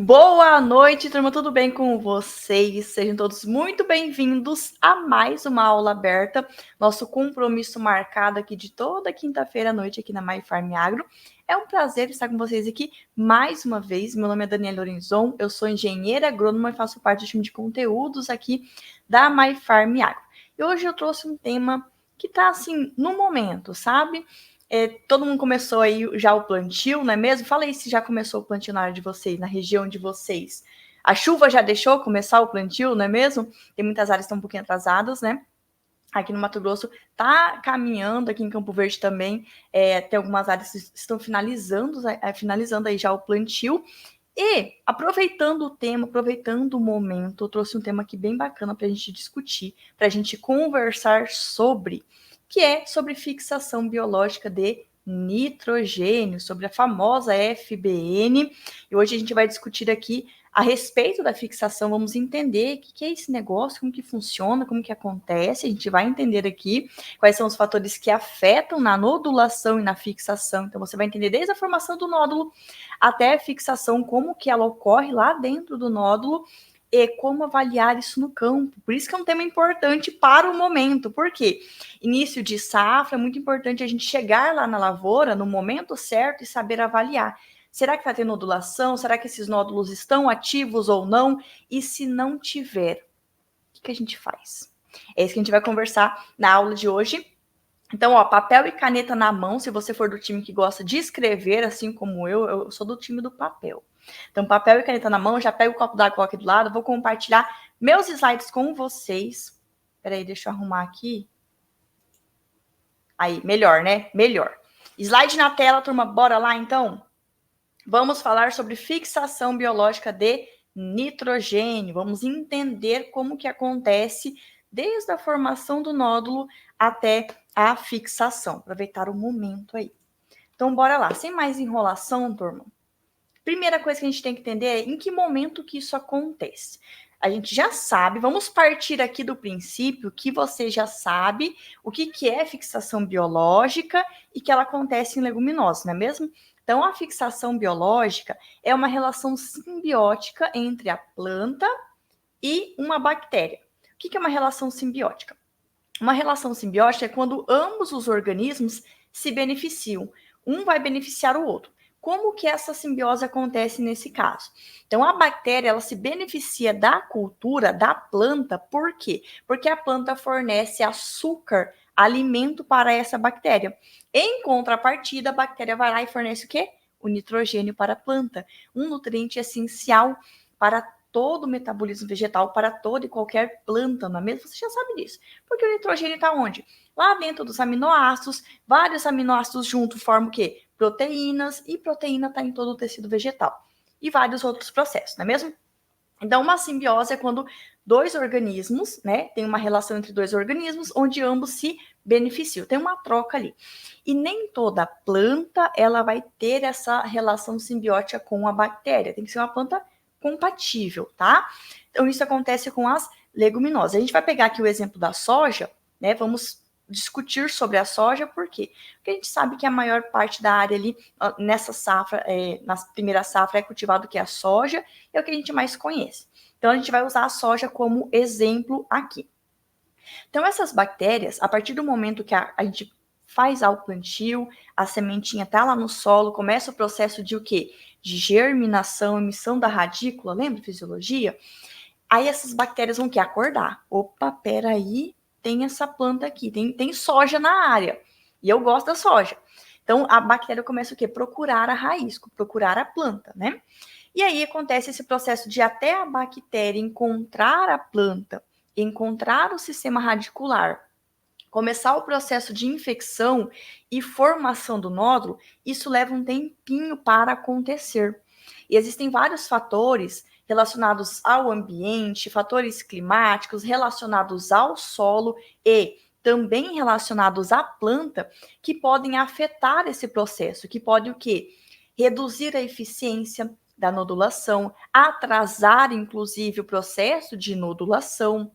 Boa noite, turma, tudo bem com vocês? Sejam todos muito bem-vindos a mais uma aula aberta, nosso compromisso marcado aqui de toda quinta-feira à noite aqui na MyFarm Agro. É um prazer estar com vocês aqui mais uma vez. Meu nome é Daniela Lorenzon, eu sou engenheira agrônoma e faço parte do time de conteúdos aqui da MyFarm Agro. E hoje eu trouxe um tema que tá assim no momento, sabe? Todo mundo começou aí já o plantio, não é mesmo? Fala aí se já começou o plantio na área de vocês, na região de vocês. A chuva já deixou começar o plantio, não é mesmo? Tem muitas áreas que estão um pouquinho atrasadas, né? Aqui no Mato Grosso tá caminhando, aqui em Campo Verde também, tem algumas áreas que estão finalizando aí já o plantio. E, aproveitando o tema, aproveitando o momento, eu trouxe um tema aqui bem bacana para a gente discutir, para a gente conversar sobre, que é sobre fixação biológica de nitrogênio, sobre a famosa FBN. E hoje a gente vai discutir aqui a respeito da fixação, vamos entender o que é esse negócio, como que funciona, como que acontece, a gente vai entender aqui quais são os fatores que afetam na nodulação e na fixação. Então, você vai entender desde a formação do nódulo até a fixação, como que ela ocorre lá dentro do nódulo e como avaliar isso no campo. Por isso que é um tema importante para o momento. Por quê? Início de safra, é muito importante a gente chegar lá na lavoura no momento certo e saber avaliar. Será que está tendo nodulação? Será que esses nódulos estão ativos ou não? E se não tiver, o que a gente faz? É isso que a gente vai conversar na aula de hoje. Então, ó, papel e caneta na mão, se você for do time que gosta de escrever, assim como eu sou do time do papel. Então, papel e caneta na mão, já pego o copo d'água aqui do lado, vou compartilhar meus slides com vocês. Peraí, deixa eu arrumar aqui. Aí, melhor, né? Melhor. Slide na tela, turma, bora lá, então? Vamos falar sobre fixação biológica de nitrogênio. Vamos entender como que acontece desde a formação do nódulo até a fixação. Aproveitar o momento aí. Então, bora lá. Sem mais enrolação, turma. Primeira coisa que a gente tem que entender é em que momento que isso acontece. A gente já sabe, vamos partir aqui do princípio que você já sabe o que é fixação biológica e que ela acontece em leguminosas, não é mesmo? Então, a fixação biológica é uma relação simbiótica entre a planta e uma bactéria. O que é uma relação simbiótica? Uma relação simbiótica é quando ambos os organismos se beneficiam. Um vai beneficiar o outro. Como que essa simbiose acontece nesse caso? Então, a bactéria, ela se beneficia da cultura, da planta, por quê? Porque a planta fornece açúcar, alimento para essa bactéria. Em contrapartida, a bactéria vai lá e fornece o quê? O nitrogênio para a planta, um nutriente essencial para todo o metabolismo vegetal, para toda e qualquer planta, não é mesmo? Você já sabe disso. Porque o nitrogênio está onde? Lá dentro dos aminoácidos, vários aminoácidos juntos formam o quê? Proteínas, e proteína está em todo o tecido vegetal. E vários outros processos, não é mesmo? Então, uma simbiose é quando dois organismos, né, tem uma relação entre dois organismos, onde ambos se beneficiam, tem uma troca ali. E nem toda planta, ela vai ter essa relação simbiótica com a bactéria, tem que ser uma planta compatível, tá? Então, isso acontece com as leguminosas. A gente vai pegar aqui o exemplo da soja, né, vamos discutir sobre a soja, por quê? Porque a gente sabe que a maior parte da área ali, nessa safra, na primeira safra, é cultivado que é a soja, é o que a gente mais conhece. Então, a gente vai usar a soja como exemplo aqui. Então, essas bactérias, a partir do momento que a gente faz o plantio, a sementinha tá lá no solo, começa o processo de o quê? De germinação, emissão da radícula, lembra fisiologia? Aí essas bactérias vão acordar. Opa, peraí, tem essa planta aqui, tem soja na área. E eu gosto da soja. Então, a bactéria começa o quê? Procurar a raiz, procurar a planta, né? E aí acontece esse processo de até a bactéria encontrar a planta, encontrar o sistema radicular, começar o processo de infecção e formação do nódulo, isso leva um tempinho para acontecer. E existem vários fatores relacionados ao ambiente, fatores climáticos relacionados ao solo e também relacionados à planta que podem afetar esse processo, que pode o quê? Reduzir a eficiência da nodulação, atrasar inclusive o processo de nodulação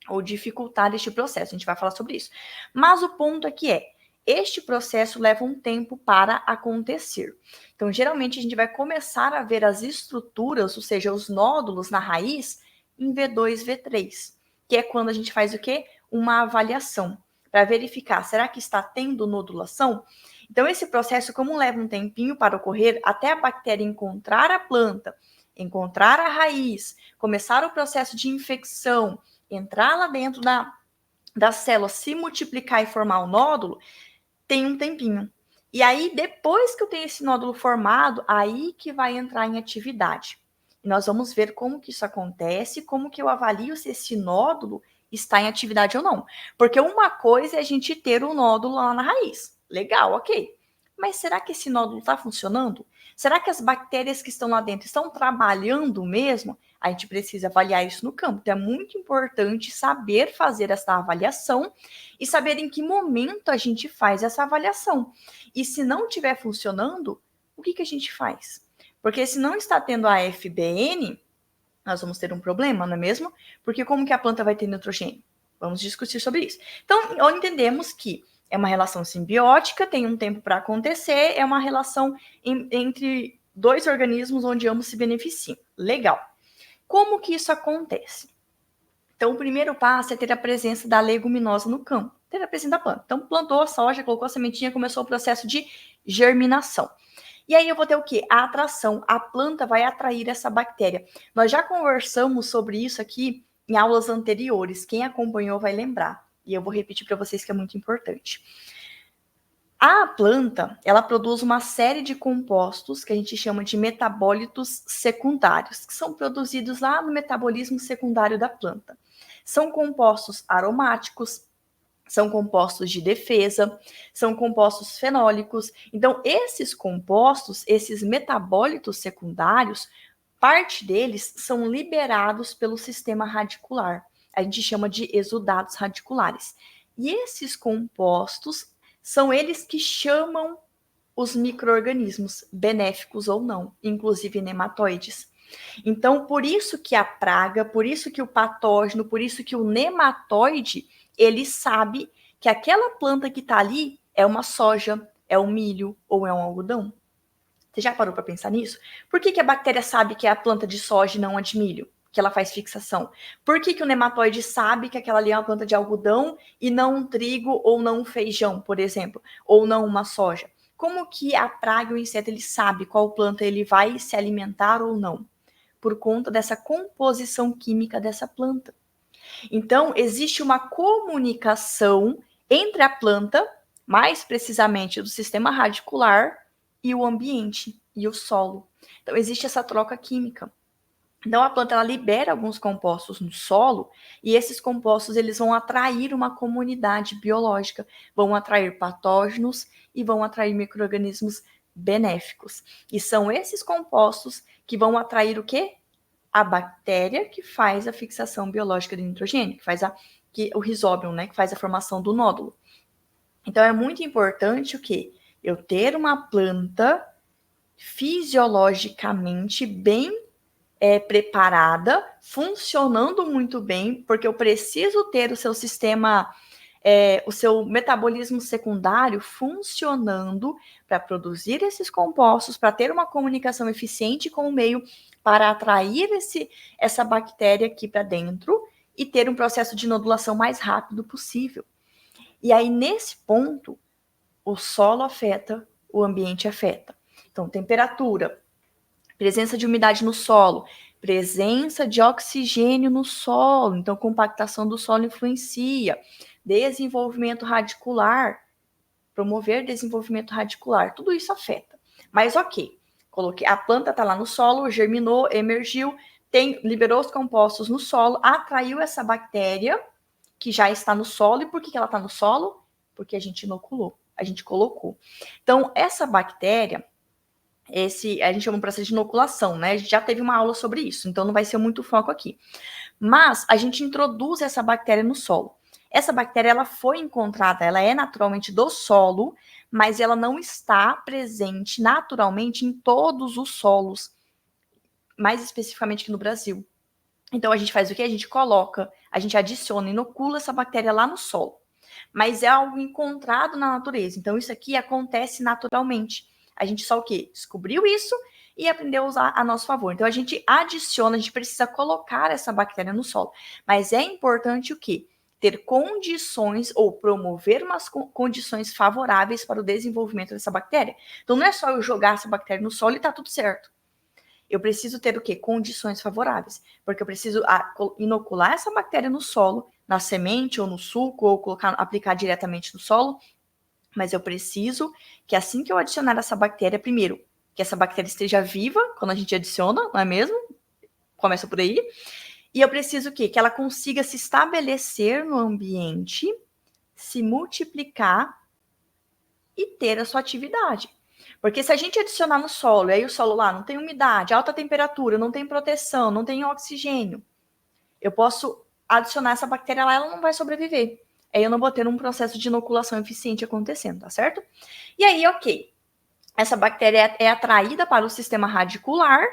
ou dificultar este processo. A gente vai falar sobre isso. Mas o ponto aqui é, este processo leva um tempo para acontecer. Então, geralmente, a gente vai começar a ver as estruturas, ou seja, os nódulos na raiz, em V2, V3, que é quando a gente faz o quê? Uma avaliação, para verificar, será que está tendo nodulação? Então, esse processo, como leva um tempinho para ocorrer, até a bactéria encontrar a planta, encontrar a raiz, começar o processo de infecção, entrar lá dentro da célula, se multiplicar e formar o nódulo, tem um tempinho. E aí, depois que eu tenho esse nódulo formado, aí que vai entrar em atividade. E nós vamos ver como que isso acontece, como que eu avalio se esse nódulo está em atividade ou não. Porque uma coisa é a gente ter um nódulo lá na raiz. Legal, ok. Mas será que esse nódulo está funcionando? Será que as bactérias que estão lá dentro estão trabalhando mesmo? A gente precisa avaliar isso no campo. Então, é muito importante saber fazer essa avaliação e saber em que momento a gente faz essa avaliação. E se não estiver funcionando, o que a gente faz? Porque se não está tendo a FBN, nós vamos ter um problema, não é mesmo? Porque como que a planta vai ter nitrogênio? Vamos discutir sobre isso. Então, entendemos que é uma relação simbiótica, tem um tempo para acontecer, é uma relação entre dois organismos onde ambos se beneficiam. Legal. Como que isso acontece? Então, o primeiro passo é ter a presença da leguminosa no campo, ter a presença da planta. Então, plantou a soja, colocou a sementinha, começou o processo de germinação. E aí eu vou ter o quê? A atração. A planta vai atrair essa bactéria. Nós já conversamos sobre isso aqui em aulas anteriores. Quem acompanhou vai lembrar. E eu vou repetir para vocês que é muito importante. A planta, ela produz uma série de compostos que a gente chama de metabólitos secundários, que são produzidos lá no metabolismo secundário da planta. São compostos aromáticos, são compostos de defesa, são compostos fenólicos. Então, esses compostos, esses metabólitos secundários, parte deles são liberados pelo sistema radicular. A gente chama de exudados radiculares. E esses compostos são eles que chamam os micro-organismos, benéficos ou não, inclusive nematóides. Então, por isso que a praga, por isso que o patógeno, por isso que o nematóide, ele sabe que aquela planta que está ali é uma soja, é um milho ou é um algodão. Você já parou para pensar nisso? Por que a bactéria sabe que é a planta de soja e não a de milho? Que ela faz fixação. Por que o nematóide sabe que aquela ali é uma planta de algodão e não um trigo ou não um feijão, por exemplo, ou não uma soja? Como que a praga ou o inseto ele sabe qual planta ele vai se alimentar ou não? Por conta dessa composição química dessa planta. Então, existe uma comunicação entre a planta, mais precisamente do sistema radicular, e o ambiente, e o solo. Então, existe essa troca química. Então, a planta ela libera alguns compostos no solo, e esses compostos eles vão atrair uma comunidade biológica, vão atrair patógenos e vão atrair micro-organismos benéficos. E são esses compostos que vão atrair o quê? A bactéria que faz a fixação biológica de nitrogênio, que faz o rizóbio, né, que faz a formação do nódulo. Então, é muito importante o quê? Eu ter uma planta fisiologicamente bem preparada, funcionando muito bem, porque eu preciso ter o seu sistema, o seu metabolismo secundário funcionando para produzir esses compostos, para ter uma comunicação eficiente com o meio, para atrair essa bactéria aqui para dentro e ter um processo de nodulação mais rápido possível. E aí, nesse ponto, o solo afeta, o ambiente afeta. Então, temperatura, presença de umidade no solo, presença de oxigênio no solo, então compactação do solo influencia, desenvolvimento radicular, promover desenvolvimento radicular, tudo isso afeta. Mas ok, a planta está lá no solo, germinou, emergiu, liberou os compostos no solo, atraiu essa bactéria que já está no solo. E por que ela está no solo? Porque a gente inoculou, a gente colocou. Então, essa bactéria, a gente chama de processo de inoculação, né? A gente já teve uma aula sobre isso, então não vai ser muito foco aqui. Mas a gente introduz essa bactéria no solo. Essa bactéria, ela foi encontrada, ela é naturalmente do solo, mas ela não está presente naturalmente em todos os solos, mais especificamente aqui no Brasil. Então a gente faz o quê? A gente adiciona, inocula essa bactéria lá no solo. mas é algo encontrado na natureza. Então, isso aqui acontece naturalmente. A gente só o quê? Descobriu isso e aprendeu a usar a nosso favor. Então, a gente adiciona, a gente precisa colocar essa bactéria no solo. Mas é importante o quê? Ter condições ou promover umas condições favoráveis para o desenvolvimento dessa bactéria. Então, não é só eu jogar essa bactéria no solo e tá tudo certo. Eu preciso ter o quê? Condições favoráveis. Porque eu preciso inocular essa bactéria no solo, na semente ou no suco, ou aplicar diretamente no solo. Mas eu preciso que assim que eu adicionar essa bactéria, primeiro, que essa bactéria esteja viva quando a gente adiciona, não é mesmo? Começa por aí. E eu preciso o quê? Que ela consiga se estabelecer no ambiente, se multiplicar e ter a sua atividade. Porque se a gente adicionar no solo, e aí o solo lá não tem umidade, alta temperatura, não tem proteção, não tem oxigênio, eu posso adicionar essa bactéria lá, ela não vai sobreviver. Aí eu não vou ter um processo de inoculação eficiente acontecendo, tá certo? E aí, ok, essa bactéria é atraída para o sistema radicular,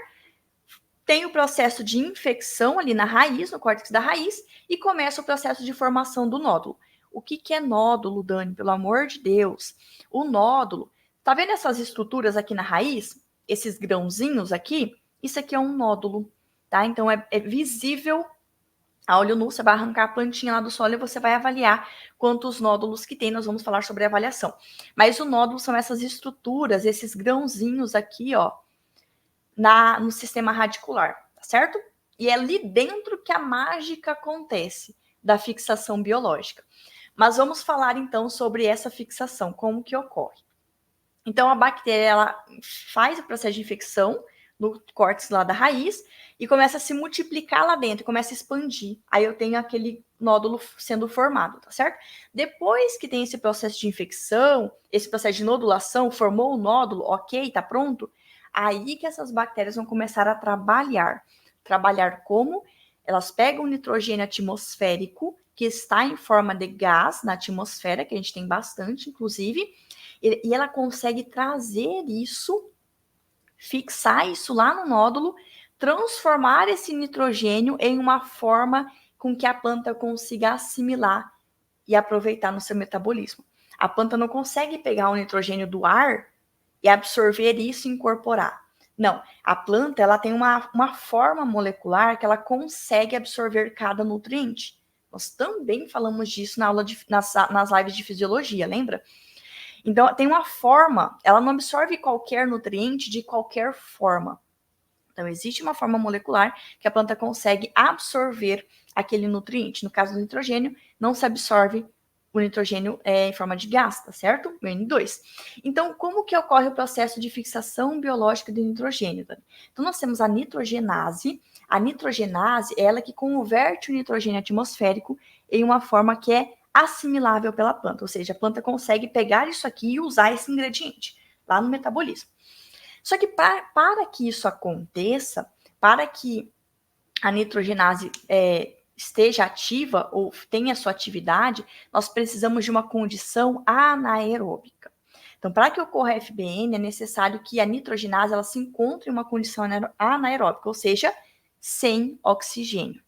tem o processo de infecção ali na raiz, no córtex da raiz, e começa o processo de formação do nódulo. O que é nódulo, Dani? Pelo amor de Deus. O nódulo, tá vendo essas estruturas aqui na raiz? Esses grãozinhos aqui? Isso aqui é um nódulo, tá? Então é visível a olho nu, você vai arrancar a plantinha lá do solo e você vai avaliar quantos nódulos que tem. Nós vamos falar sobre avaliação. Mas o nódulo são essas estruturas, esses grãozinhos aqui, ó, no sistema radicular, tá certo? E é ali dentro que a mágica acontece da fixação biológica. Mas vamos falar então sobre essa fixação, como que ocorre. Então a bactéria ela faz o processo de infecção no córtex lá da raiz e começa a se multiplicar lá dentro, começa a expandir. Aí eu tenho aquele nódulo sendo formado, tá certo? Depois que tem esse processo de infecção, esse processo de nodulação, formou o nódulo, ok, tá pronto? Aí que essas bactérias vão começar a trabalhar. Trabalhar como? Elas pegam o nitrogênio atmosférico, que está em forma de gás na atmosfera, que a gente tem bastante, inclusive, e ela consegue trazer isso, fixar isso lá no nódulo, transformar esse nitrogênio em uma forma com que a planta consiga assimilar e aproveitar no seu metabolismo. A planta não consegue pegar o nitrogênio do ar e absorver isso e incorporar. Não, a planta ela tem uma forma molecular que ela consegue absorver cada nutriente. Nós também falamos disso nas lives de fisiologia, lembra? Então, tem uma forma, ela não absorve qualquer nutriente de qualquer forma. Então, existe uma forma molecular que a planta consegue absorver aquele nutriente. No caso do nitrogênio, não se absorve o nitrogênio em forma de gás, tá certo? O N2. Então, como que ocorre o processo de fixação biológica do nitrogênio, Dani? Então, nós temos a nitrogenase. A nitrogenase é ela que converte o nitrogênio atmosférico em uma forma que é assimilável pela planta, ou seja, a planta consegue pegar isso aqui e usar esse ingrediente lá no metabolismo. Só que para que isso aconteça, para que a nitrogenase esteja ativa ou tenha sua atividade, nós precisamos de uma condição anaeróbica. Então, para que ocorra a FBN, é necessário que a nitrogenase ela se encontre em uma condição anaeróbica, ou seja, sem oxigênio.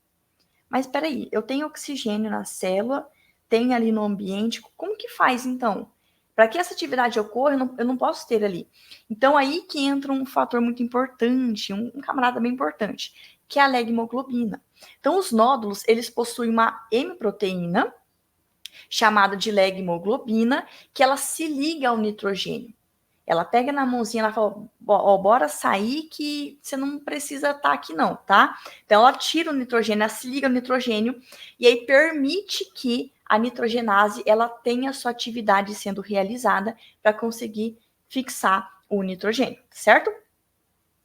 Mas espera aí, eu tenho oxigênio na célula, tem ali no ambiente, como que faz então? Para que essa atividade ocorra, eu não posso ter ali. Então, aí que entra um fator muito importante, um camarada bem importante, que é a leghemoglobina. Então, os nódulos, eles possuem uma M-proteína, chamada de leghemoglobina, que ela se liga ao nitrogênio. Ela pega na mãozinha, ela fala, ó, bora sair que você não precisa estar aqui não, tá? Então, ela tira o nitrogênio, ela se liga ao nitrogênio e aí permite que a nitrogenase, ela tenha sua atividade sendo realizada para conseguir fixar o nitrogênio, certo?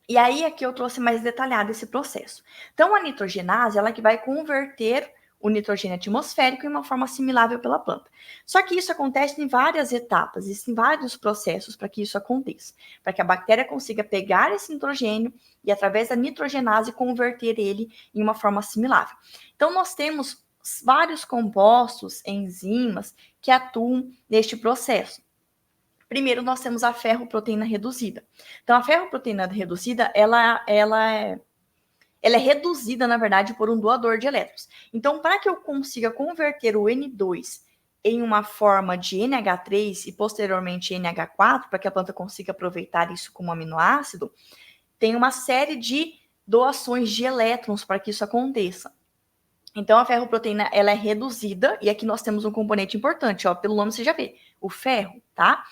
E aí, aqui eu trouxe mais detalhado esse processo. Então, a nitrogenase, ela que vai converter o nitrogênio atmosférico em uma forma assimilável pela planta. Só que isso acontece em várias etapas, existem vários processos para que isso aconteça. Para que a bactéria consiga pegar esse nitrogênio e, através da nitrogenase, converter ele em uma forma assimilável. Então, nós temos vários compostos, enzimas, que atuam neste processo. Primeiro, nós temos a ferroproteína reduzida. Então, a ferroproteína reduzida, ela é reduzida, na verdade, por um doador de elétrons. Então, para que eu consiga converter o N2 em uma forma de NH3 e posteriormente NH4, para que a planta consiga aproveitar isso como aminoácido, tem uma série de doações de elétrons para que isso aconteça. Então, a ferroproteína, ela é reduzida, e aqui nós temos um componente importante, ó, pelo nome você já vê, o ferro, tá?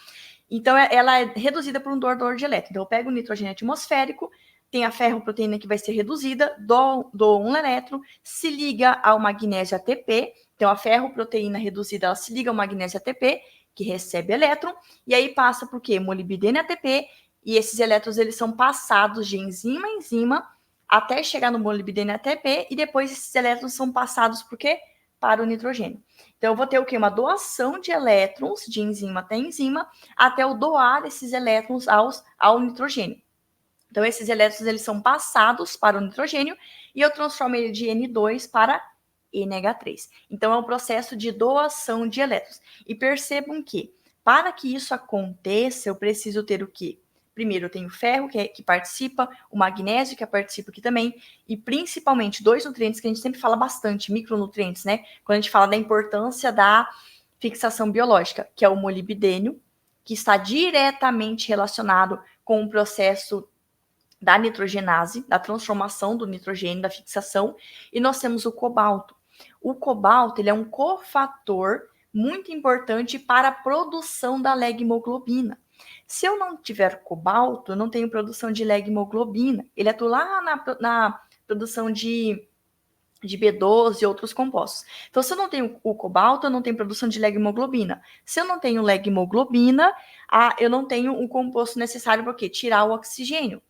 Então, ela é reduzida por um doador de elétrons. Então, eu pego o nitrogênio atmosférico, tem a ferroproteína que vai ser reduzida, dou um elétron, se liga ao magnésio ATP, então a ferroproteína reduzida, ela se liga ao magnésio ATP, que recebe elétron, e aí passa por quê? Molibdênio ATP, e esses elétrons, eles são passados de enzima a enzima, até chegar no molibdênio ATP, e depois esses elétrons são passados por quê? Para o nitrogênio. Então, eu vou ter o quê? Uma doação de elétrons de enzima até enzima, até eu doar esses elétrons ao nitrogênio. Então, esses elétrons, eles são passados para o nitrogênio, e eu transformo ele de N2 para NH3. Então, é um processo de doação de elétrons. E percebam que, para que isso aconteça, eu preciso ter o quê? Primeiro, eu tenho o ferro, que participa, o magnésio, que participa aqui também, e principalmente dois nutrientes que a gente sempre fala bastante, micronutrientes, né? Quando a gente fala da importância da fixação biológica, que é o molibdênio, que está diretamente relacionado com o processo da nitrogenase, da transformação do nitrogênio, da fixação, e nós temos o cobalto. O cobalto, ele é um cofator muito importante para a produção da leghemoglobina. Se eu não tiver cobalto, eu não tenho produção de leghemoglobina. Ele atua lá na produção de B12 e outros compostos. Então, se eu não tenho o cobalto, eu não tenho produção de leghemoglobina. Se eu não tenho leghemoglobina, eu não tenho o composto necessário para quê? Tirar o oxigênio.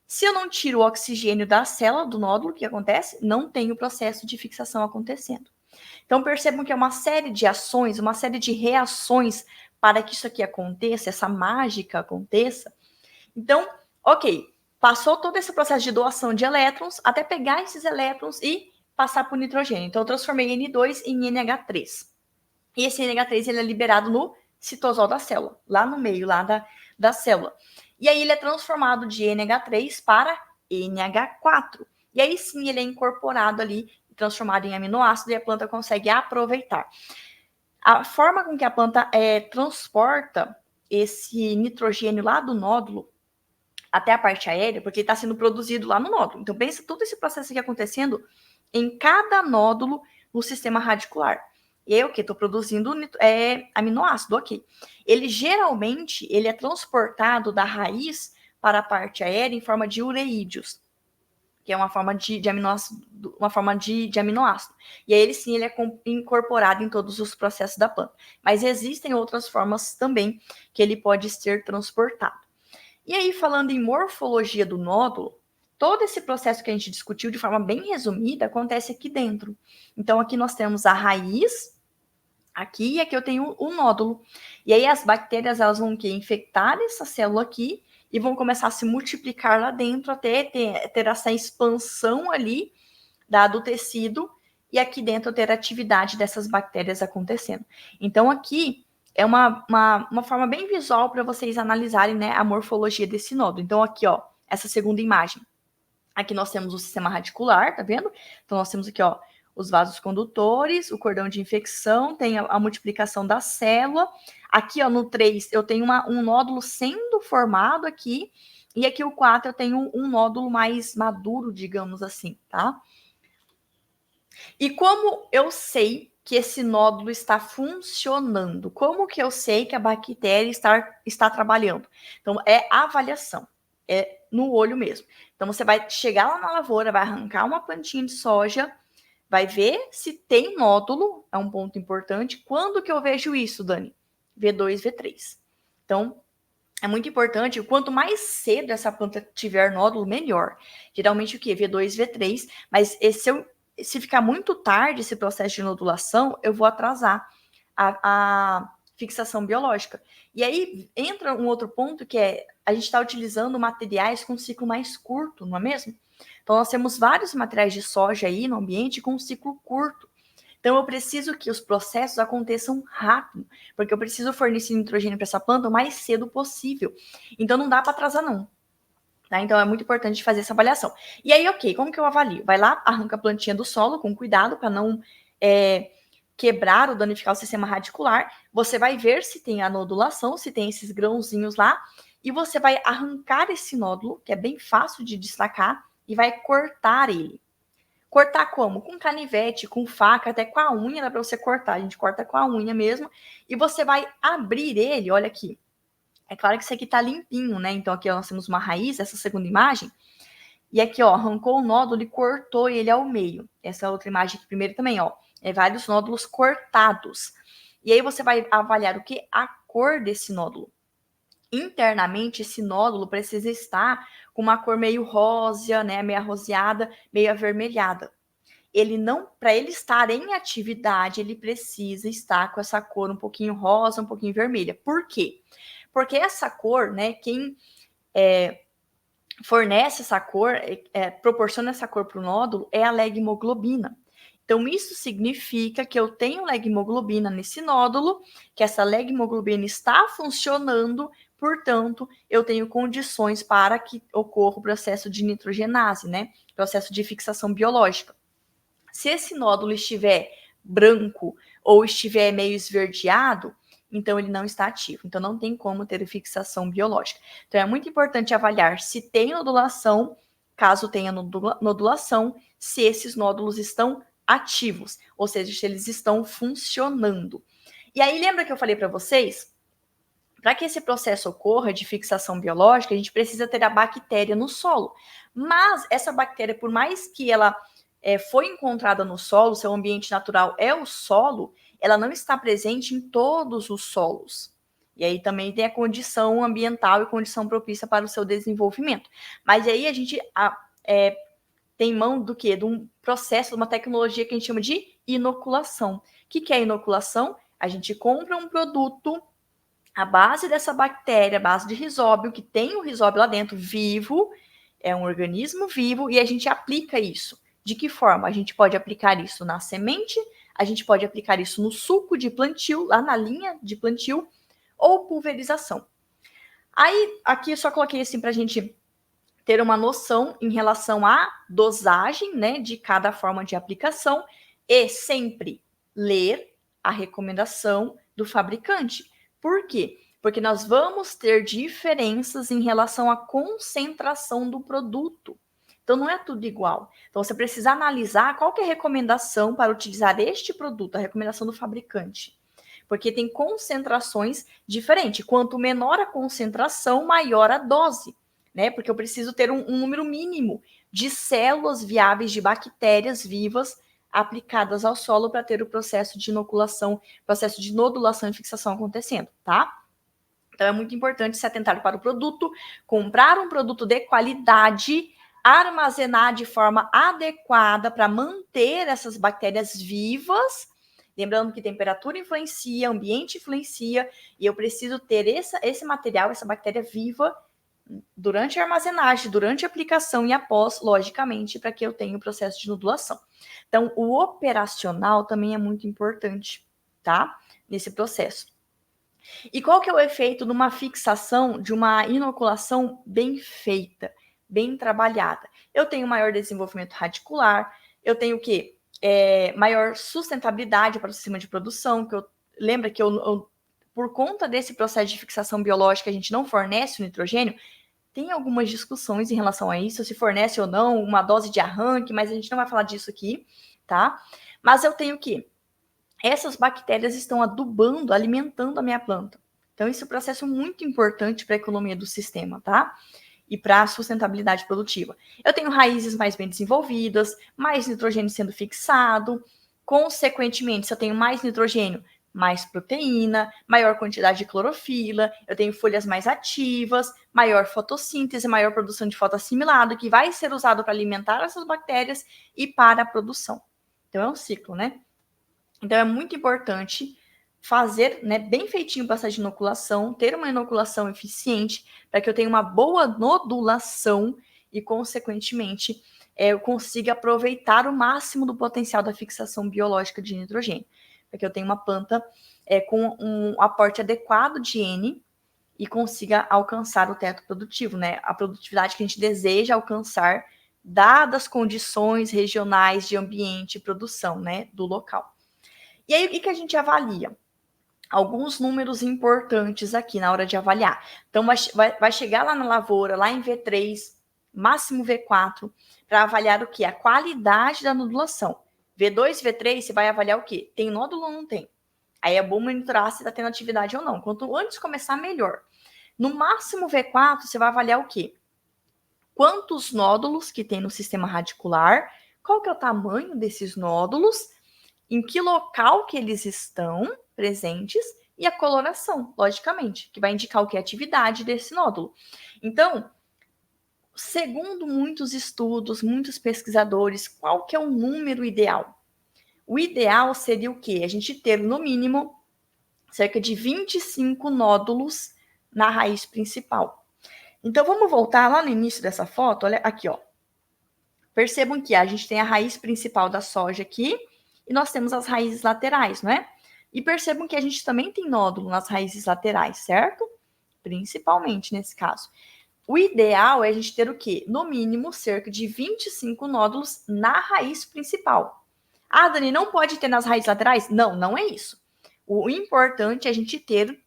Se eu não tiro o oxigênio da célula, do nódulo, o que acontece? Não tem o processo de fixação acontecendo. Então, percebam que é uma série de ações, uma série de reações para que isso aqui aconteça, essa mágica aconteça. Então, ok, passou todo esse processo de doação de elétrons até pegar esses elétrons e passar para o nitrogênio. Então, eu transformei N2 em NH3. E esse NH3 ele é liberado no citosol da célula, lá no meio lá da célula. E aí ele é transformado de NH3 para NH4. E aí sim ele é incorporado ali, transformado em aminoácido, e a planta consegue aproveitar. A forma com que a planta transporta esse nitrogênio lá do nódulo até a parte aérea, porque está sendo produzido lá no nódulo. Então, pensa todo esse processo aqui acontecendo em cada nódulo no sistema radicular. Eu que estou produzindo aminoácido, ok. Ele geralmente ele é transportado da raiz para a parte aérea em forma de ureídeos, que é uma forma de aminoácido, de aminoácido. E aí ele sim ele é incorporado em todos os processos da planta. Mas existem outras formas também que ele pode ser transportado. E aí, falando em morfologia do nódulo, todo esse processo que a gente discutiu de forma bem resumida acontece aqui dentro. Então, aqui nós temos a raiz, aqui, e aqui eu tenho o nódulo. E aí, as bactérias, elas vão infectar essa célula aqui e vão começar a se multiplicar lá dentro até ter essa expansão ali do tecido e aqui dentro ter a atividade dessas bactérias acontecendo. Então, aqui é uma forma bem visual para vocês analisarem, né, a morfologia desse nódulo. Então, aqui, ó, essa segunda imagem. Aqui nós temos o sistema radicular, tá vendo? Então, nós temos aqui, ó, os vasos condutores, o cordão de infecção, tem a multiplicação da célula. Aqui, ó, no 3, eu tenho um nódulo sendo formado aqui. E aqui o 4, eu tenho um nódulo mais maduro, digamos assim, tá? E como eu sei que esse nódulo está funcionando? Como que eu sei que a bactéria está trabalhando? Então, é avaliação, é no olho mesmo. Então, você vai chegar lá na lavoura, vai arrancar uma plantinha de soja, vai ver se tem nódulo, é um ponto importante. Quando que eu vejo isso, Dani? V2, V3. Então, é muito importante, quanto mais cedo essa planta tiver nódulo, melhor. Geralmente o quê? V2, V3, mas se ficar muito tarde esse processo de nodulação, eu vou atrasar a fixação biológica. E aí entra um outro ponto que é, a gente está utilizando materiais com ciclo mais curto, não é mesmo? Então, nós temos vários materiais de soja aí no ambiente com um ciclo curto. Então, eu preciso que os processos aconteçam rápido, porque eu preciso fornecer nitrogênio para essa planta o mais cedo possível. Então, não dá para atrasar, não. Tá? Então, é muito importante fazer essa avaliação. E aí, ok, como que eu avalio? Vai lá, arranca a plantinha do solo com cuidado para não quebrar ou danificar o sistema radicular, você vai ver se tem a nodulação, se tem esses grãozinhos lá, e você vai arrancar esse nódulo, que é bem fácil de destacar, e vai cortar ele. Cortar como? Com canivete, com faca, até com a unha dá para você cortar. A gente corta com a unha mesmo. E você vai abrir ele, olha aqui. É claro que isso aqui tá limpinho, né? Então aqui nós temos uma raiz, essa segunda imagem. E aqui, ó, arrancou o nódulo e cortou ele ao meio. Essa outra imagem aqui primeiro também, ó. É vários nódulos cortados. E aí você vai avaliar o que? A cor desse nódulo. Internamente, esse nódulo precisa estar com uma cor meio rosa, né, meio arroseada, meio avermelhada. Ele não, para ele estar em atividade, ele precisa estar com essa cor um pouquinho rosa, um pouquinho vermelha. Por quê? Porque essa cor, né, quem fornece essa cor, proporciona essa cor para o nódulo, é a leghemoglobina. Então, isso significa que eu tenho leghemoglobina nesse nódulo, que essa leghemoglobina está funcionando, portanto, eu tenho condições para que ocorra o processo de nitrogenase, né? Processo de fixação biológica. Se esse nódulo estiver branco ou estiver meio esverdeado, então ele não está ativo. Então não tem como ter fixação biológica. Então é muito importante avaliar se tem nodulação, caso tenha nodulação, se esses nódulos estão ativos, ou seja, se eles estão funcionando. E aí lembra que eu falei para vocês? Para que esse processo ocorra de fixação biológica, a gente precisa ter a bactéria no solo. Mas essa bactéria, por mais que ela foi encontrada no solo, seu ambiente natural é o solo, ela não está presente em todos os solos. E aí também tem a condição ambiental e condição propícia para o seu desenvolvimento. Mas aí a gente tem mão do quê? De um processo, de uma tecnologia que a gente chama de inoculação. O que é inoculação? A gente compra um produto, a base dessa bactéria, a base de risóbio, que tem o risóbio lá dentro vivo, é um organismo vivo, e a gente aplica isso. De que forma? A gente pode aplicar isso na semente, a gente pode aplicar isso no suco de plantio, lá na linha de plantio, ou pulverização. Aí, aqui eu só coloquei assim para a gente ter uma noção em relação à dosagem, né, de cada forma de aplicação, e sempre ler a recomendação do fabricante. Por quê? Porque nós vamos ter diferenças em relação à concentração do produto. Então, não é tudo igual. Então, você precisa analisar qual que é a recomendação para utilizar este produto, a recomendação do fabricante. Porque tem concentrações diferentes. Quanto menor a concentração, maior a dose, né? Porque eu preciso ter um número mínimo de células viáveis de bactérias vivas aplicadas ao solo para ter o processo de inoculação, processo de nodulação e fixação acontecendo, tá? Então, é muito importante se atentar para o produto, comprar um produto de qualidade, armazenar de forma adequada para manter essas bactérias vivas. Lembrando que temperatura influencia, ambiente influencia, e eu preciso ter esse material, essa bactéria viva, durante a armazenagem, durante a aplicação e após, logicamente, para que eu tenha o processo de nodulação. Então, o operacional também é muito importante, tá? Nesse processo. E qual que é o efeito de uma fixação, de uma inoculação bem feita, bem trabalhada? Eu tenho maior desenvolvimento radicular, eu tenho o quê? Maior sustentabilidade para o sistema de produção, lembra que por conta desse processo de fixação biológica, a gente não fornece o nitrogênio. Tem algumas discussões em relação a isso, se fornece ou não uma dose de arranque, mas a gente não vai falar disso aqui, tá? Mas eu tenho o quê? Essas bactérias estão adubando, alimentando a minha planta. Então, esse é um processo muito importante para a economia do sistema, tá? E para a sustentabilidade produtiva. Eu tenho raízes mais bem desenvolvidas, mais nitrogênio sendo fixado. Consequentemente, se eu tenho mais nitrogênio, mais proteína, maior quantidade de clorofila, eu tenho folhas mais ativas, maior fotossíntese, maior produção de fotoassimilado, que vai ser usado para alimentar essas bactérias e para a produção. Então, é um ciclo, né? Então, é muito importante fazer, né, bem feitinho o processo de inoculação, ter uma inoculação eficiente, para que eu tenha uma boa nodulação e, consequentemente, eu consiga aproveitar o máximo do potencial da fixação biológica de nitrogênio. Para que eu tenha uma planta com um aporte adequado de N e consiga alcançar o teto produtivo, né? A produtividade que a gente deseja alcançar, dadas as condições regionais de ambiente e produção, né, do local. E aí, o que a gente avalia? Alguns números importantes aqui na hora de avaliar. Então, vai chegar lá na lavoura, lá em V3, máximo V4, para avaliar o quê? A qualidade da nodulação. V2, V3, você vai avaliar o quê? Tem nódulo ou não tem? Aí é bom monitorar se está tendo atividade ou não. Quanto antes começar, melhor. No máximo V4, você vai avaliar o quê? Quantos nódulos que tem no sistema radicular, qual que é o tamanho desses nódulos, em que local que eles estão presentes e a coloração, logicamente, que vai indicar o que é a atividade desse nódulo. Então, segundo muitos estudos, muitos pesquisadores, qual que é o número ideal? O ideal seria o quê? A gente ter, no mínimo, cerca de 25 nódulos na raiz principal. Então, vamos voltar lá no início dessa foto. Olha aqui, ó. Percebam que a gente tem a raiz principal da soja aqui e nós temos as raízes laterais, não é? E percebam que a gente também tem nódulo nas raízes laterais, certo? Principalmente nesse caso. O ideal é a gente ter o quê? No mínimo, cerca de 25 nódulos na raiz principal. Ah, Dani, não pode ter nas raízes laterais? Não, não é isso. O importante é a gente ter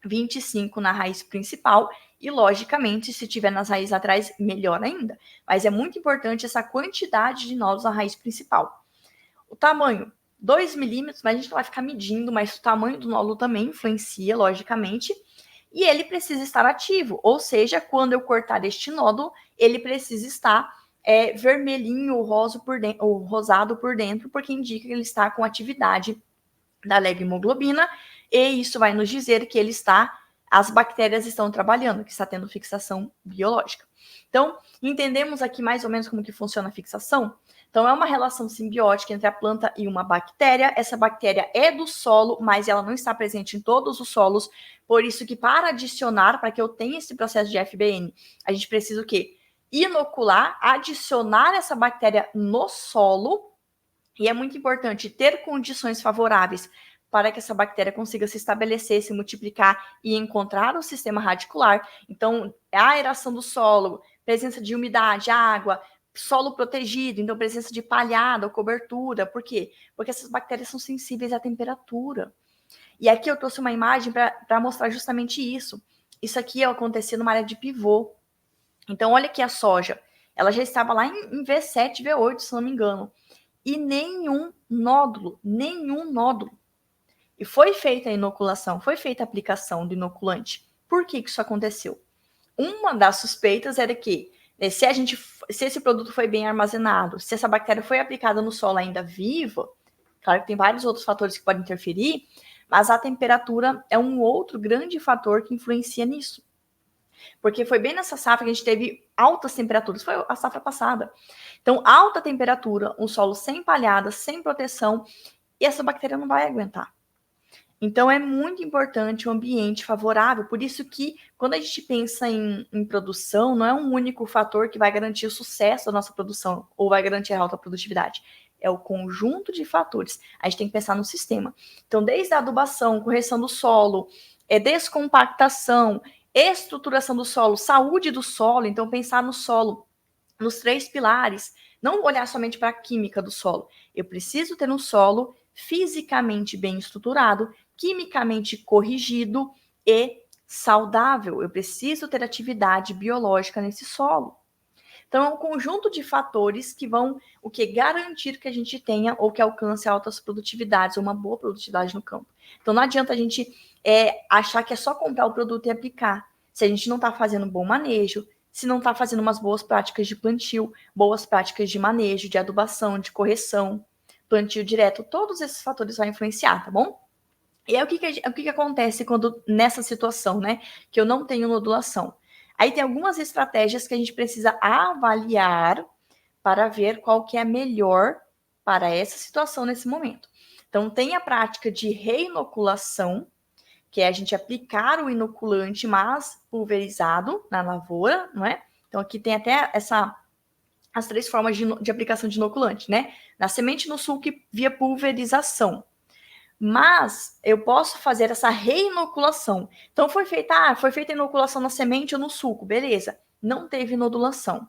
25 na raiz principal e, logicamente, se tiver nas raízes laterais, melhor ainda. Mas é muito importante essa quantidade de nódulos na raiz principal. O tamanho, 2 milímetros, mas a gente não vai ficar medindo, mas o tamanho do nódulo também influencia, logicamente. E ele precisa estar ativo, ou seja, quando eu cortar este nódulo, ele precisa estar vermelhinho ou rosado por dentro, porque indica que ele está com atividade da leghemoglobina, e isso vai nos dizer que as bactérias estão trabalhando, que está tendo fixação biológica. Então, entendemos aqui mais ou menos como que funciona a fixação? Então, é uma relação simbiótica entre a planta e uma bactéria. Essa bactéria é do solo, mas ela não está presente em todos os solos. Por isso que para adicionar, para que eu tenha esse processo de FBN, a gente precisa o quê? Inocular, adicionar essa bactéria no solo. E é muito importante ter condições favoráveis para que essa bactéria consiga se estabelecer, se multiplicar e encontrar o sistema radicular. Então, a aeração do solo, presença de umidade, água, solo protegido, então presença de palhada ou cobertura. Por quê? Porque essas bactérias são sensíveis à temperatura. E aqui eu trouxe uma imagem para mostrar justamente isso. Isso aqui acontecia numa área de pivô. Então, olha aqui a soja. Ela já estava lá em V7, V8, se não me engano. E nenhum nódulo. E foi feita a inoculação, foi feita a aplicação do inoculante. Por que isso aconteceu? Uma das suspeitas era que se esse produto foi bem armazenado, se essa bactéria foi aplicada no solo ainda viva, claro que tem vários outros fatores que podem interferir, mas a temperatura é um outro grande fator que influencia nisso. Porque foi bem nessa safra que a gente teve altas temperaturas, foi a safra passada. Então, alta temperatura, um solo sem palhada, sem proteção, e essa bactéria não vai aguentar. Então, é muito importante o ambiente favorável. Por isso que, quando a gente pensa em produção, não é um único fator que vai garantir o sucesso da nossa produção ou vai garantir a alta produtividade. É o conjunto de fatores. A gente tem que pensar no sistema. Então, desde a adubação, correção do solo, descompactação, estruturação do solo, saúde do solo. Então, pensar no solo, nos 3 pilares. Não olhar somente para a química do solo. Eu preciso ter um solo fisicamente bem estruturado, quimicamente corrigido e saudável. Eu preciso ter atividade biológica nesse solo. Então, é um conjunto de fatores que vão garantir que a gente tenha ou que alcance altas produtividades, ou uma boa produtividade no campo. Então, não adianta a gente achar que é só comprar o produto e aplicar. Se a gente não está fazendo um bom manejo, se não está fazendo umas boas práticas de plantio, boas práticas de manejo, de adubação, de correção, plantio direto, todos esses fatores vão influenciar, tá bom? E aí, o que acontece quando nessa situação, né, que eu não tenho nodulação? Aí tem algumas estratégias que a gente precisa avaliar para ver qual que é melhor para essa situação nesse momento. Então, tem a prática de reinoculação, que é a gente aplicar o inoculante, mas pulverizado na lavoura, não é? Então, aqui tem até as 3 formas de aplicação de inoculante, né? Na semente, no sulco e via pulverização. Mas eu posso fazer essa reinoculação. Então, foi feita a inoculação na semente ou no suco, beleza. Não teve nodulação.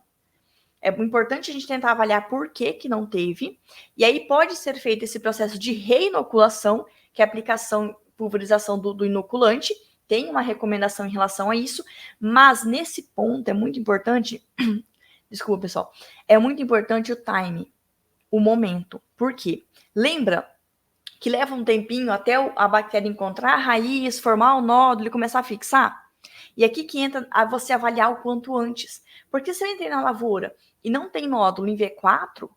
É importante a gente tentar avaliar por que não teve. E aí pode ser feito esse processo de reinoculação, que é a aplicação, pulverização do inoculante. Tem uma recomendação em relação a isso, mas nesse ponto é muito importante, desculpa, pessoal, é muito importante o time, o momento. Por quê? Lembra que leva um tempinho até a bactéria encontrar a raiz, formar o nódulo e começar a fixar? E aqui que entra a você avaliar o quanto antes. Porque se eu entrei na lavoura e não tem nódulo em V4,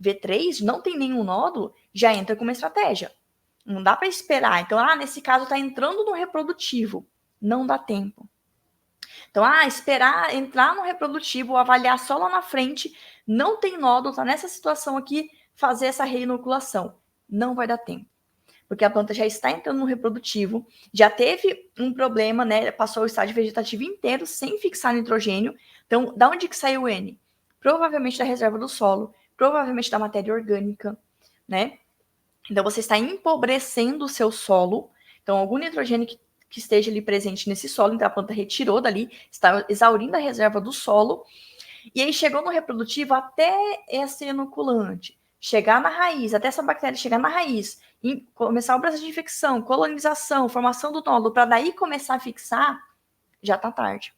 V3, não tem nenhum nódulo, já entra com uma estratégia. Não dá para esperar. Então, nesse caso está entrando no reprodutivo. Não dá tempo. Então, esperar entrar no reprodutivo, avaliar só lá na frente, não tem nódulo, tá nessa situação aqui, fazer essa reinoculação. Não vai dar tempo. Porque a planta já está entrando no reprodutivo, já teve um problema, né? Passou o estágio vegetativo inteiro sem fixar nitrogênio. Então, da onde que saiu o N? Provavelmente da reserva do solo, provavelmente da matéria orgânica, né? Então, você está empobrecendo o seu solo. Então, algum nitrogênio que esteja ali presente nesse solo, então a planta retirou dali, está exaurindo a reserva do solo. E aí chegou no reprodutivo até esse inoculante chegar na raiz, até essa bactéria chegar na raiz, e começar o processo de infecção, colonização, formação do nódulo, para daí começar a fixar, já está tarde.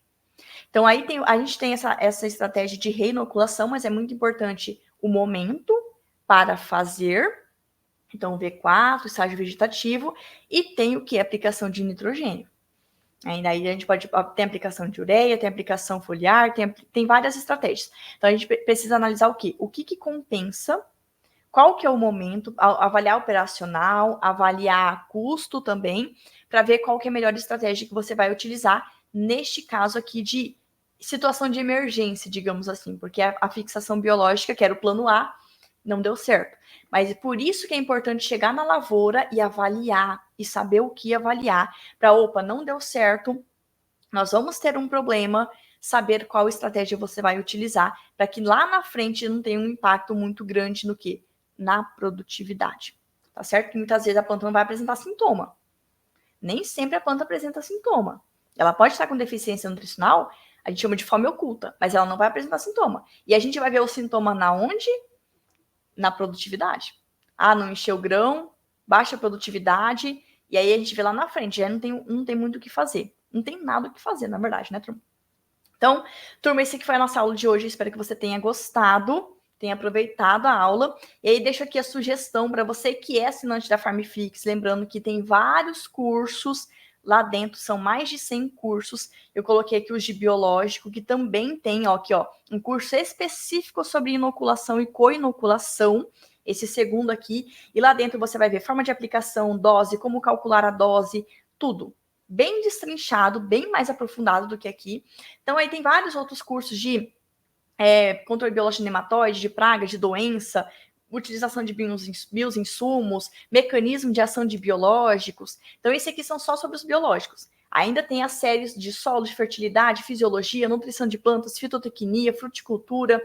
Então, aí a gente tem essa estratégia de reinoculação, mas é muito importante o momento para fazer. Então, V4, estágio vegetativo, e tem o que? Aplicação de nitrogênio. Ainda aí a gente pode ter aplicação de ureia, tem aplicação foliar, tem várias estratégias. Então, a gente precisa analisar o quê? O que compensa, qual que é o momento, avaliar operacional, avaliar custo também, para ver qual que é a melhor estratégia que você vai utilizar neste caso aqui de situação de emergência, digamos assim, porque a fixação biológica, que era o plano A, não deu certo. Mas é por isso que é importante chegar na lavoura e avaliar, e saber o que avaliar, para, não deu certo, nós vamos ter um problema, saber qual estratégia você vai utilizar, para que lá na frente não tenha um impacto muito grande no quê? Na produtividade. Tá certo? Que muitas vezes a planta não vai apresentar sintoma. Nem sempre a planta apresenta sintoma. Ela pode estar com deficiência nutricional, a gente chama de fome oculta, mas ela não vai apresentar sintoma. E a gente vai ver o sintoma na onde? Na produtividade. Não encheu o grão, baixa a produtividade, e aí a gente vê lá na frente, já não tem muito o que fazer. Não tem nada o que fazer, na verdade, né, turma? Então, turma, esse aqui foi a nossa aula de hoje. Espero que você tenha gostado, tenha aproveitado a aula. E aí, deixo aqui a sugestão para você que é assinante da Farmflix, lembrando que tem vários cursos lá dentro, são mais de 100 cursos. Eu coloquei aqui os de biológico, que também tem, aqui, um curso específico sobre inoculação e co-inoculação, esse segundo aqui. E lá dentro você vai ver forma de aplicação, dose, como calcular a dose, tudo. Bem destrinchado, bem mais aprofundado do que aqui. Então, aí tem vários outros cursos de controle biológico de nematóide, de praga, de doença, utilização de bioinsumos, mecanismo de ação de biológicos. Então, esse aqui são só sobre os biológicos. Ainda tem as séries de solo, de fertilidade, fisiologia, nutrição de plantas, fitotecnia, fruticultura,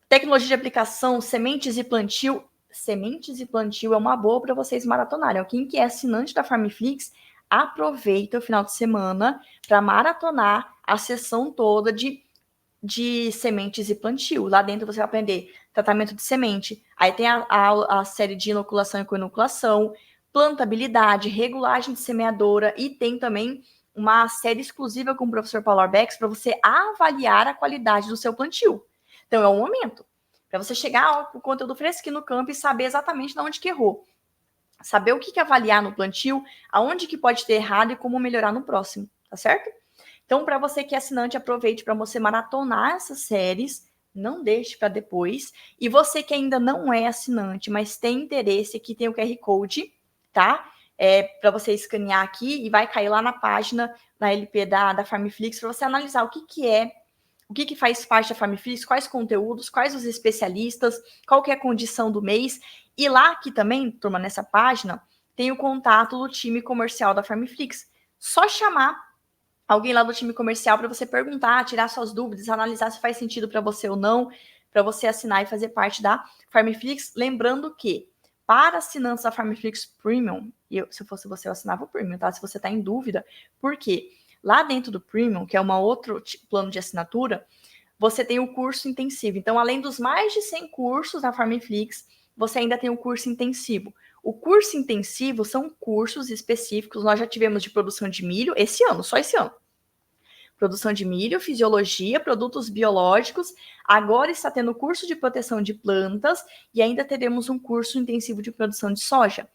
tecnologia de aplicação, sementes e plantio. Sementes e plantio é uma boa para vocês maratonarem. Quem que é assinante da Farmflix, aproveita o final de semana para maratonar a sessão toda de sementes e plantio. Lá dentro você vai aprender tratamento de semente. Aí tem a série de inoculação e co-inoculação, plantabilidade, regulagem de semeadora, e tem também uma série exclusiva com o professor Paulo Arbex para você avaliar a qualidade do seu plantio. Então é o momento para você chegar com o conteúdo fresquinho no campo e saber exatamente de onde que errou. Saber o que avaliar no plantio, aonde que pode ter errado e como melhorar no próximo, tá certo? Então, para você que é assinante, aproveite para você maratonar essas séries, não deixe para depois. E você que ainda não é assinante, mas tem interesse, aqui tem o QR Code, tá? Para você escanear aqui e vai cair lá na página, na LP da Farmflix, para você analisar o que faz parte da Farmflix, quais conteúdos, quais os especialistas, qual que é a condição do mês. E lá aqui também, turma, nessa página, tem o contato do time comercial da Farmflix. Só chamar alguém lá do time comercial para você perguntar, tirar suas dúvidas, analisar se faz sentido para você ou não, para você assinar e fazer parte da Farmflix. Lembrando que, para assinantes da Farmflix Premium, se eu fosse você, eu assinava o Premium, tá? Se você está em dúvida, por quê? Lá dentro do Premium, que é um outro plano de assinatura, você tem o curso intensivo. Então, além dos mais de 100 cursos da Farmflix, você ainda tem o curso intensivo. O curso intensivo são cursos específicos. Nós já tivemos de produção de milho esse ano, só esse ano. Produção de milho, fisiologia, produtos biológicos. Agora está tendo curso de proteção de plantas e ainda teremos um curso intensivo de produção de soja.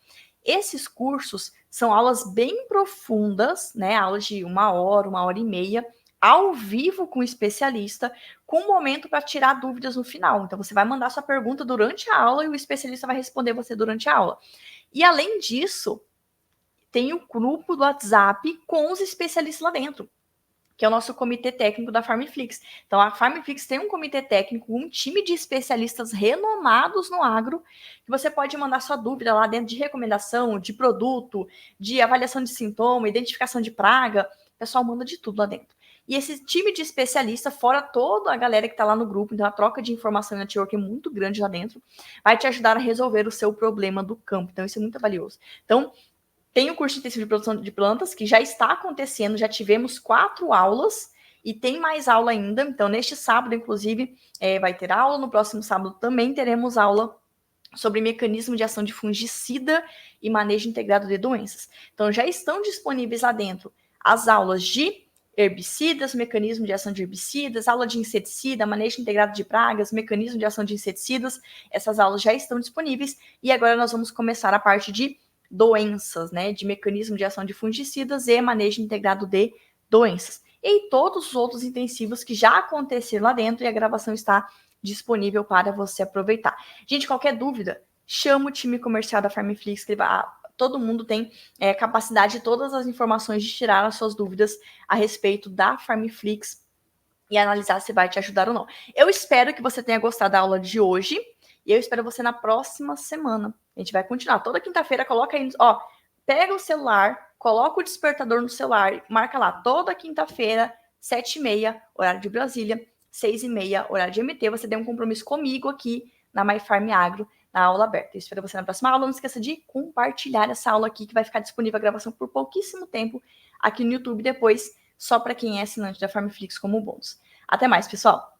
Esses cursos são aulas bem profundas, né? Aulas de 1 hora e meia, ao vivo com o especialista, com um momento para tirar dúvidas no final. Então, você vai mandar sua pergunta durante a aula e o especialista vai responder você durante a aula. E, além disso, tem o grupo do WhatsApp com os especialistas lá dentro, que é o nosso comitê técnico da Farmflix. Então, a Farmflix tem um comitê técnico, um time de especialistas renomados no agro, que você pode mandar sua dúvida lá dentro de recomendação, de produto, de avaliação de sintoma, identificação de praga. O pessoal manda de tudo lá dentro. E esse time de especialista, fora toda a galera que está lá no grupo, então a troca de informação e network é muito grande lá dentro, vai te ajudar a resolver o seu problema do campo. Então, isso é muito valioso. Então, tem o curso intensivo de produção de plantas, que já está acontecendo, já tivemos 4 aulas, e tem mais aula ainda. Então, neste sábado, inclusive, vai ter aula, no próximo sábado também teremos aula sobre mecanismo de ação de fungicida e manejo integrado de doenças. Então, já estão disponíveis lá dentro as aulas de herbicidas, mecanismo de ação de herbicidas, aula de inseticida, manejo integrado de pragas, mecanismo de ação de inseticidas. Essas aulas já estão disponíveis, e agora nós vamos começar a parte de doenças, né, de mecanismo de ação de fungicidas e manejo integrado de doenças. E todos os outros intensivos que já aconteceram lá dentro, e a gravação está disponível para você aproveitar. Gente, qualquer dúvida, chama o time comercial da Farmflix, que todo mundo tem capacidade de todas as informações de tirar as suas dúvidas a respeito da Farmflix e analisar se vai te ajudar ou não. Eu espero que você tenha gostado da aula de hoje, e eu espero você na próxima semana. A gente vai continuar. Toda quinta-feira, coloca aí, pega o celular, coloca o despertador no celular, marca lá, toda quinta-feira, 7h30, horário de Brasília, 6h30, horário de MT, você tem um compromisso comigo aqui na MyFarm Agro, na aula aberta. Eu espero você na próxima aula. Não esqueça de compartilhar essa aula aqui, que vai ficar disponível a gravação por pouquíssimo tempo aqui no YouTube depois, só para quem é assinante da Farmflix como bônus. Até mais, pessoal!